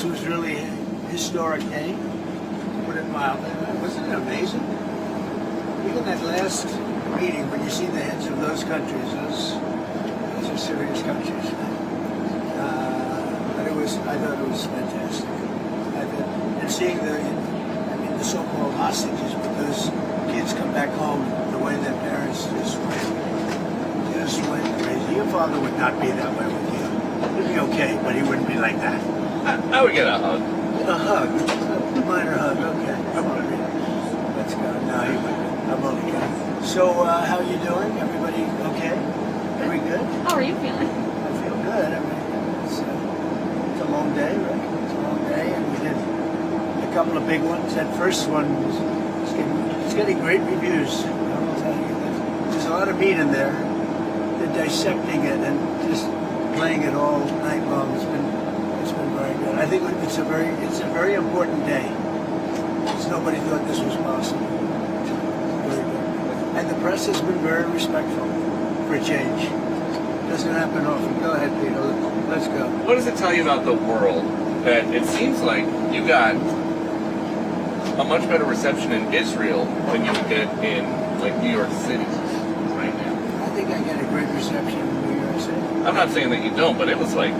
This was really a historic day, to put it mildly. Wasn't it amazing? Even that last meeting, when you see the heads of those countries, those are serious countries. But I thought it was fantastic. And seeing the so-called hostages, because kids come back home the way their parents just went crazy. Your father would not be that way with you. He'd be okay, but he wouldn't be like that. I would get a hug. A hug, a minor hug. Okay, come on, let's go. No, he wouldn't. I'm only kidding. So, how you doing? Everybody okay? Very good. How are you feeling? I feel good. I mean, it's a long day, right? It's a long day, and we did a couple of big ones. That first one it's getting great reviews. I'll tell you. There's a lot of meat in there. They're dissecting it and just playing it all night long. It's been very good. I think it's a very important day. Because nobody thought this was possible. Very good. And the press has been very respectful for a change. Doesn't happen often. Go ahead, Peter. Let's go. What does it tell you about the world that it seems like you got a much better reception in Israel than you would get in like New York City right now? I think I get a great reception in New York City. I'm not saying that you don't, but it was on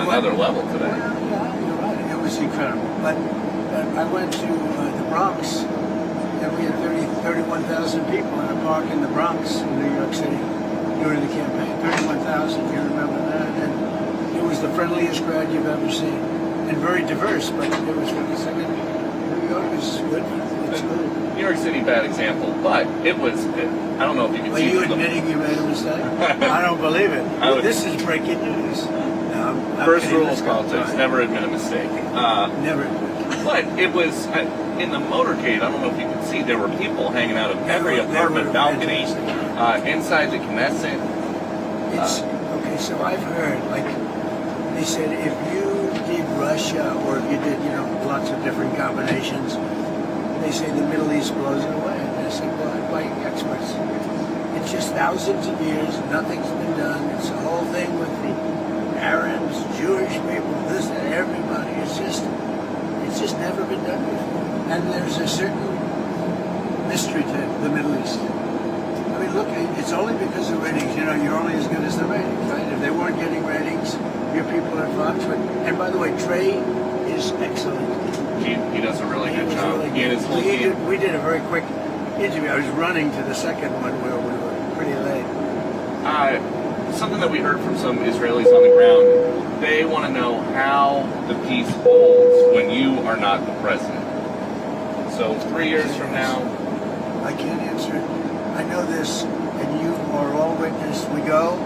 another level today. Well, yeah, you're right. It was incredible. But I went to the Bronx, and we had 31,000 people in a park in the Bronx in New York City during the campaign. 31,000, you remember that? And it was the friendliest crowd you've ever seen. And very diverse, but it was really second. New York is good. It's good. New York City, bad example, but it was, I don't know if you can see. Are you admitting you made a mistake? I don't believe it. This is breaking news. No, first rule of politics, never admit a mistake. Never admit. But it was, in the motorcade, I don't know if you can see, there were people hanging out of every apartment balcony inside the Knesset. Okay, so I've heard, like, they said if you did Russia or if you did, lots of different combinations, they say the Middle East blows it away. And I said, well, by experts. It's just thousands of years, nothing's been done. It's the whole thing with the Arabs, Jewish people, this and everybody. It's just never been done before. And there's a certain mystery to the Middle East. I mean, look, it's only because of ratings. You're only as good as the ratings, right? If they weren't getting ratings, your people at Fox would. And by the way, Trey is excellent. He does a really good job. Really he and his whole team. We did a very quick interview. I was running to the second one where we were pretty late. Something that we heard from some Israelis on the ground, they want to know how the peace holds when you are not the president. So 3 years from now... I can't answer it. I know this, and you are all witness. We go,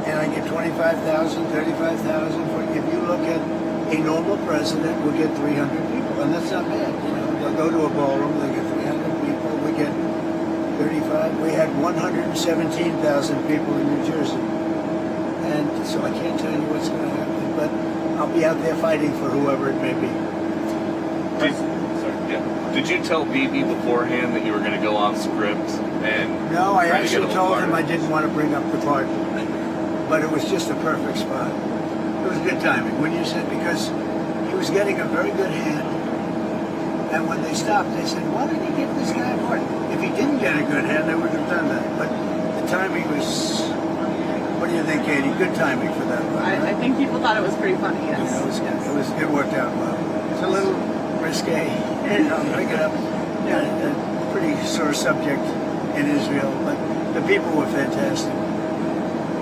and I get 25,000, 35,000. If you look at a normal president, we'll get 300 people, and that's not bad. They'll go to a ballroom, they'll get 300 people. We get 35. We had 117,000 people in New Jersey, and so I can't tell you what's going to happen, but I'll be out there fighting for whoever it may be. Did you tell Bibi beforehand that you were going to go off script and? No, I actually told him I didn't want to bring up the part, but it was just a perfect spot. It was good timing when you said, because he was getting a very good hand, and when they stopped, they said, "Why did you give this guy a part?" If he didn't get a good hand, they wouldn't have done that. But the timing was. What do you think, Katie? Good timing for that one. I think people thought it was pretty funny. Yes. Yeah, it worked out well. It's a little risque. Bring it up. Yeah, a pretty sore subject in Israel, but the people were fantastic.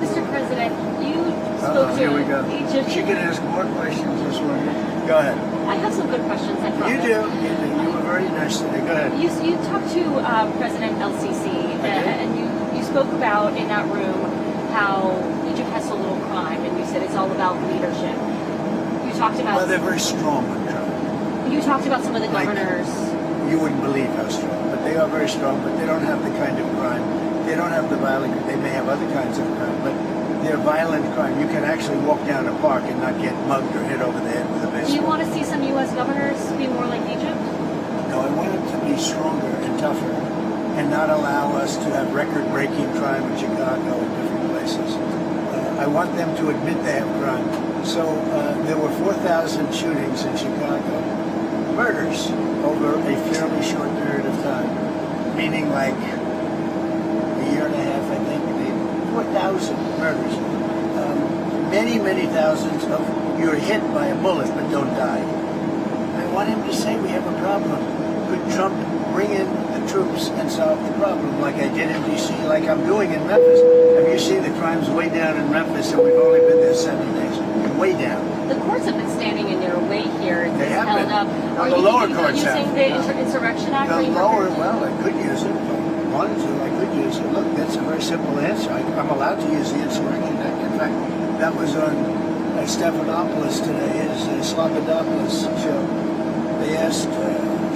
Mr. President, you spoke to here we go. Egypt. She can ask more questions this morning. Go ahead. I have some good questions, I promise. You do. You were very nice today. Go ahead. You talked to President El-Sisi, and you spoke about in that room how Egypt has so little crime, and you said it's all about leadership. You talked about... Well, they're very strong on crime. You talked about some of the governors. You wouldn't believe how strong, but they are very strong, but they don't have the kind of crime. They don't have the violent, they may have other kinds of crime, but they're violent crime. You can actually walk down a park and not get mugged or hit over the head with a baseball. Do you want to see some U.S. governors be more like Egypt? No, I want them to be stronger and tougher and not allow us to have record-breaking crime in Chicago and different places. I want them to admit they have crime So there were 4,000 shootings in Chicago, murders over a fairly short period of time, meaning like a year and a half, I think. 4,000 murders. Many thousands of you're hit by a bullet but don't die. I want him to say we have a problem. Could Trump bring in the troops and solve the problem like I did in D.C., like I'm doing in Memphis? Have you seen the crimes way down in Memphis, and we've only been there 7 days? Way down. The courts have been standing in your way here. They have held been. up. Well, Are the you lower thinking about courts have. using the Insurrection Act? The lower, well, I could use it. If I wanted to, I could use it. Look, that's a very simple answer. I'm allowed to use the Insurrection Act. In fact, that was on Stephanopoulos today, his Slobodopolis show. They asked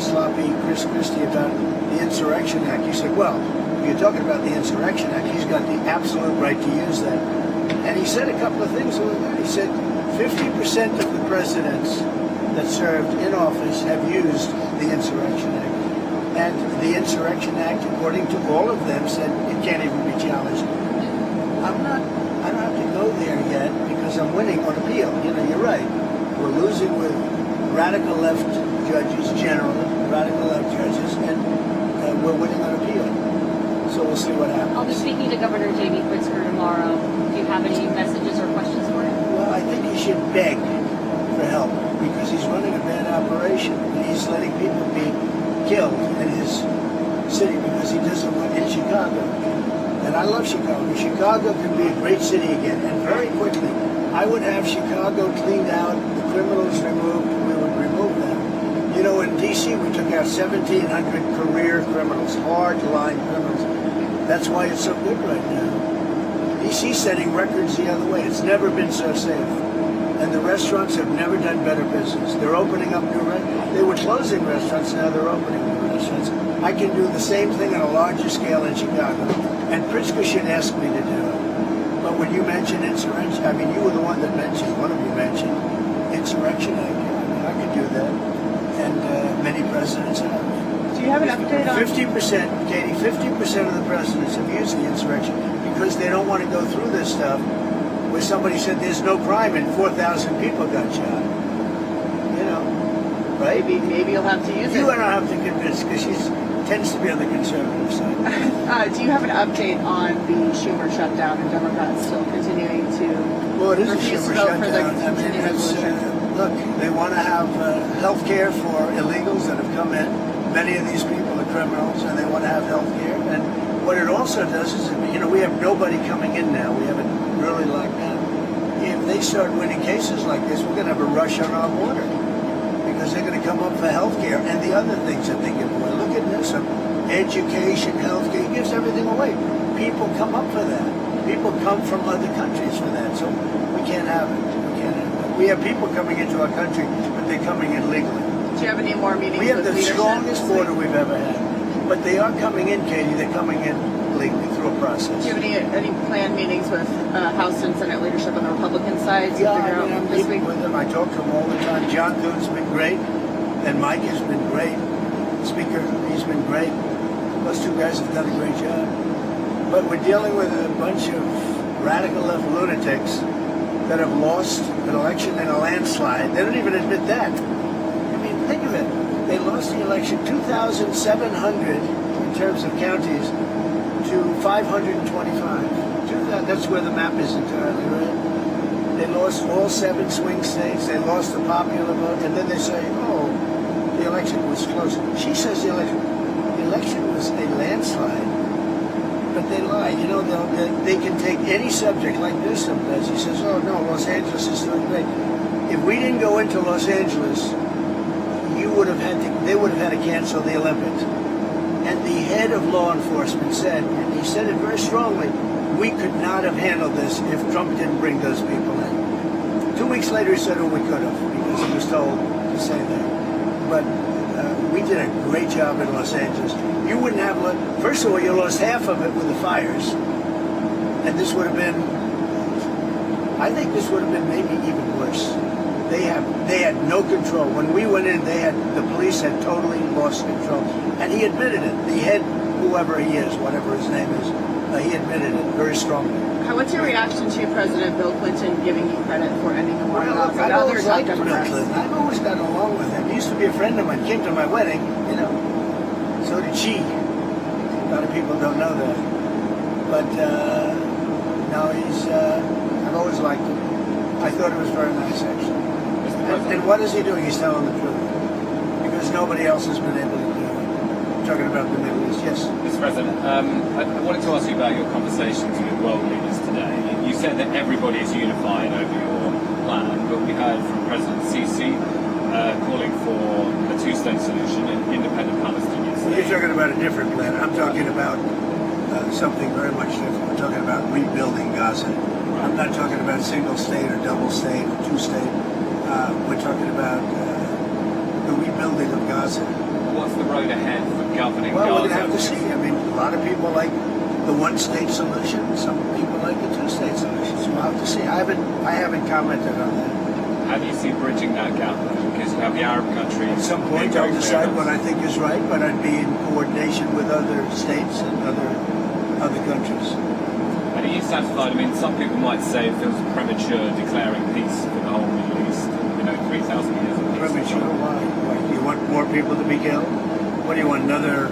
sloppy Chris Christie about the Insurrection Act. He said, well, if you're talking about the Insurrection Act, he's got the absolute right to use that. And he said a couple of things like that. He said 50% of the presidents that served in office have used the Insurrection Act. And the Insurrection Act, according to all of them, said it can't even be challenged. I don't have to go there yet because I'm winning on appeal. You know, you're right. We're losing with radical left judges, generally, radical left judges, and we're winning on appeal. So we'll see what happens. I'll be speaking to Governor J.B. Pritzker tomorrow. Do you have any messages or questions for him? Well, I think he should beg for help because he's running a bad operation. And he's letting people be killed in his city because he doesn't want in Chicago. And I love Chicago. Chicago can be a great city again, and very quickly. I would have Chicago cleaned out, the criminals removed, we would remove them. You know, in D.C. we took out 1,700 career criminals, hard-line criminals. That's why it's so good right now. D.C. setting records the other way. It's never been so safe. And the restaurants have never done better business. They're opening up new restaurants. They were closing restaurants, now they're opening new restaurants. I can do the same thing on a larger scale in Chicago. And Pritzker should ask me to do it. But when you mention insurrection, I mean, you were the one that mentioned, one of you mentioned insurrection. I could do that. And many presidents have. Do you have an update on 50%, Katie, 50% of the presidents have used the insurrection because they don't want to go through this stuff where somebody said there's no crime and 4,000 people got shot. You know, right? Maybe you'll have to use You it. don't have to convince because she tends to be on the conservative side. Do you have an update on the Schumer shutdown and Democrats still continuing to Well, it is a refuse Schumer to vote for the shutdown. I mean, continuing it's, resolution? look, they want to have health care for illegals that have come in. Many of these people are criminals, and they want to have health care. And what it also does is, you know, we have nobody coming in now. We have it really locked down. If they start winning cases like this, we're going to have a rush on our border because they're going to come up for health care and the other things that they give away. Look at Newsom. Education, health care, he gives everything away. People come up for that. People come from other countries for that. So we can't have it. We can't have it. We have people coming into our country, but they're coming in legally. Do you have any more meetings We have with the leadership strongest this week? border we've ever had. But they are coming in, Katie. They're coming in legally through a process. Do you have any planned meetings with House and Senate leadership on the Republican side to Yeah, figure I mean, out I'm this meeting week? with them. I talk to them all the time. John Thune's been great, and Mike has been great. Speaker, he's been great. Those two guys have done a great job. But we're dealing with a bunch of radical left lunatics that have lost an election in a landslide. They don't even admit that. I mean, think of it. They lost the election 2,700 in terms of counties to 525. That's where the map is entirely, right? They lost all 7 swing states. They lost the popular vote. And then they say, oh, the election was close. She says the election was a landslide. But they lie. You know, they can take any subject like Newsom does. He says, oh, no, Los Angeles is doing great. If we didn't go into Los Angeles, they would have had to cancel the Olympics. And the head of law enforcement said, and he said it very strongly, we could not have handled this if Trump didn't bring those people in. 2 weeks later, he said, oh, we could have, because he was told to say that. But we did a great job in Los Angeles. You wouldn't have, first of all, you lost half of it with the fires. And this would have been, I think this would have been maybe even worse. They had no control. When we went in, the police had totally lost control. And he admitted it. The head, whoever he is, whatever his name is, he admitted it very strongly. What's your reaction to President Bill Clinton giving you credit for ending the war? Well, look, I've always liked Bill Clinton. I've always gotten along with him. He used to be a friend of mine. Came to my wedding, you know. So did she. A lot of people don't know that. But no, I've always liked him. I thought it was very nice, actually. And what is he doing? He's telling the truth. Because nobody else has been able to do it. Talking about the Middle East, yes. Mr. President, I wanted to ask you about your conversations with world leaders today. You said that everybody is unified over your plan, but we heard from President Sisi calling for a two-state solution and independent Palestinian Well, state. you're talking about a different plan. I'm talking about something very much different. We're talking about rebuilding Gaza. I'm not talking about single state or double state or two-state. We're talking about the rebuilding of Gaza. What's the road ahead for governing Well, we're Gaza? going to have to see. I mean, a lot of people like the one-state solution. Some people like the two-state solution. So we'll have to see. I haven't commented on that. How do you see bridging that gap? Because you have the Arab countries. At some point, I'll decide what I think is right, but I'd be in coordination with other states and other countries. And are you satisfied? I mean, some people might say it feels premature declaring peace for the whole Middle East. 3,000 years of peace. Premature? Why? Do you want more people to be killed? What do you want? Another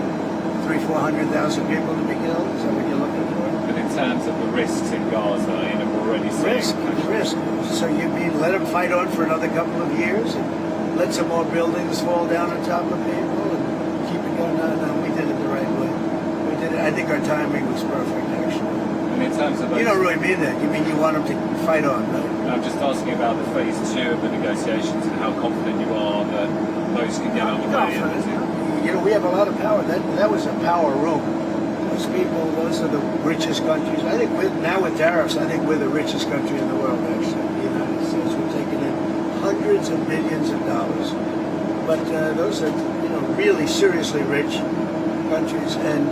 300,000-400,000 people to be killed? Is that what you're looking for? But in terms of the risks in Gaza, we're already seeing Risk. So you mean let them fight on for another couple of years and let some more buildings fall down on top of people and keep it going? No, we did it the right way. We did it. I think our timing was perfect, actually. And in terms of You don't really mean that. You mean you want them to fight on, right? I'm just asking about the phase 2 of the negotiations and how confident you are that those can get underway. You know, we have a lot of power. That was a power room. Those people, those are the richest countries. I think now with tariffs, I think we're the richest country in the world, actually. The United States, we're taking in hundreds of billions of dollars. But those are, really seriously rich countries, and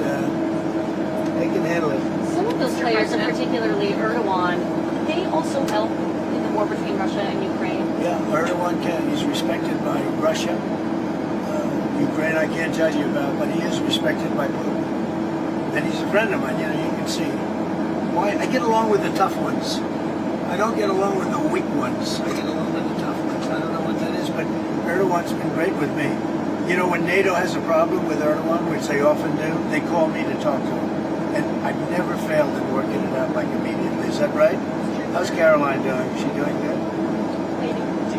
they can handle it. Some of those players, and particularly Erdogan, they also help in the war between Russia and Ukraine. Yeah, Erdogan can. He's respected by Russia. Ukraine, I can't tell you about, but he is respected by Putin. And he's a friend of mine, you can see. Why? I get along with the tough ones. I don't get along with the weak ones. I get along with the tough ones. I don't know what that is, but Erdogan's been great with me. When NATO has a problem with Erdogan, which they often do, they call me to talk to him. And I've never failed in working it out immediately. Is that right? How's Caroline doing? Is she doing good?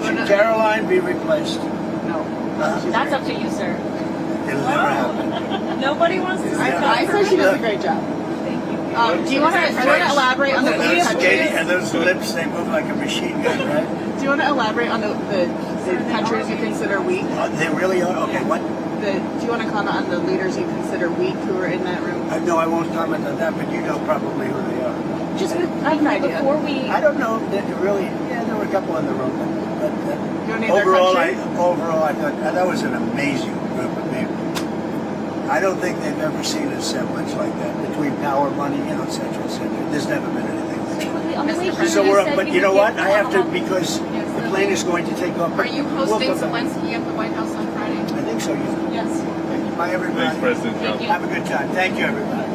Should Caroline be replaced? No. That's up to you, sir. It'll never happen. Nobody wants to. I say she does a great job. Thank you. Do you want to elaborate on the countries? And those lips, they move like a machine gun, right? Do you want to elaborate on the countries you consider weak? They really are? Okay, what? Do you want to comment on the leaders you consider weak who are in that room? No, I won't comment on that, but you know probably who they are. Just I have an idea. Before we. I don't know. There were a couple in the room. But overall, I thought that was an amazing group of people. I don't think they've ever seen a semblance like that between power, money, et cetera, et cetera. There's never been anything like that. So we're up, but you know what? I have to, because the plane is going to take off. Are you hosting Zelensky at the White House on Friday? I think so, yeah. Yes. Bye, everybody. Thanks, President Trump. Have a good time. Thank you, everybody.